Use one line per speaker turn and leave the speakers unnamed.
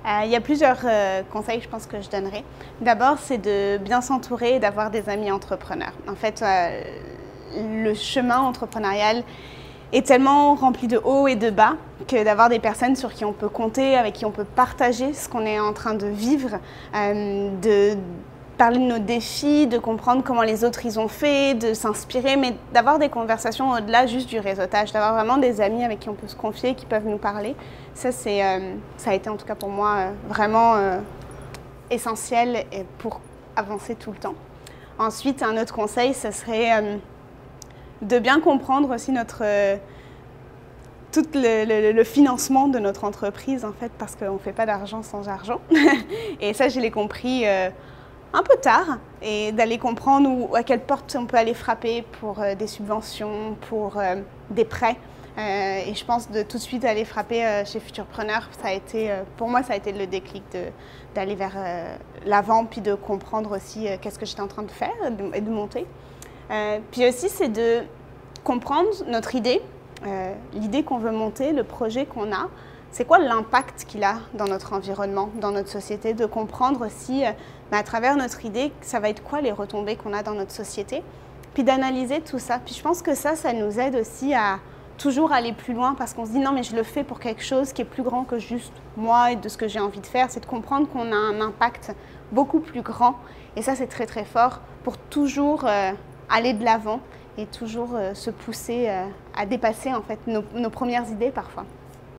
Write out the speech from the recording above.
Il y a plusieurs conseils, je pense, que je donnerais. D'abord, c'est de bien s'entourer et d'avoir des amis entrepreneurs. En fait, le chemin entrepreneurial est tellement rempli de hauts et de bas que d'avoir des personnes sur qui on peut compter, avec qui on peut partager ce qu'on est en train de vivre, de parler de nos défis, de comprendre comment les autres ils ont fait, de s'inspirer, mais d'avoir des conversations au-delà juste du réseautage, d'avoir vraiment des amis avec qui on peut se confier, qui peuvent nous parler. Ça, ça a été en tout cas pour moi vraiment essentiel pour avancer tout le temps. Ensuite, un autre conseil, ce serait de bien comprendre aussi tout le financement de notre entreprise, en fait, parce qu'on ne fait pas d'argent sans argent. Et ça, je l'ai compris un peu tard, et d'aller comprendre à quelle porte on peut aller frapper pour des subventions, pour des prêts. Et je pense de tout de suite aller frapper chez Futurpreneur, ça a été, pour moi, ça a été le déclic d'aller vers l'avant, puis de comprendre aussi qu'est-ce que j'étais en train de faire et de monter. Puis aussi, c'est de comprendre notre idée, l'idée qu'on veut monter, le projet qu'on a. C'est quoi l'impact qu'il a dans notre environnement, dans notre société, de comprendre aussi à travers notre idée, ça va être quoi les retombées qu'on a dans notre société, puis d'analyser tout ça. Puis je pense que ça nous aide aussi à toujours aller plus loin parce qu'on se dit non mais je le fais pour quelque chose qui est plus grand que juste moi et de ce que j'ai envie de faire. C'est de comprendre qu'on a un impact beaucoup plus grand et ça c'est très très fort pour toujours aller de l'avant et toujours se pousser à dépasser en fait nos premières idées parfois.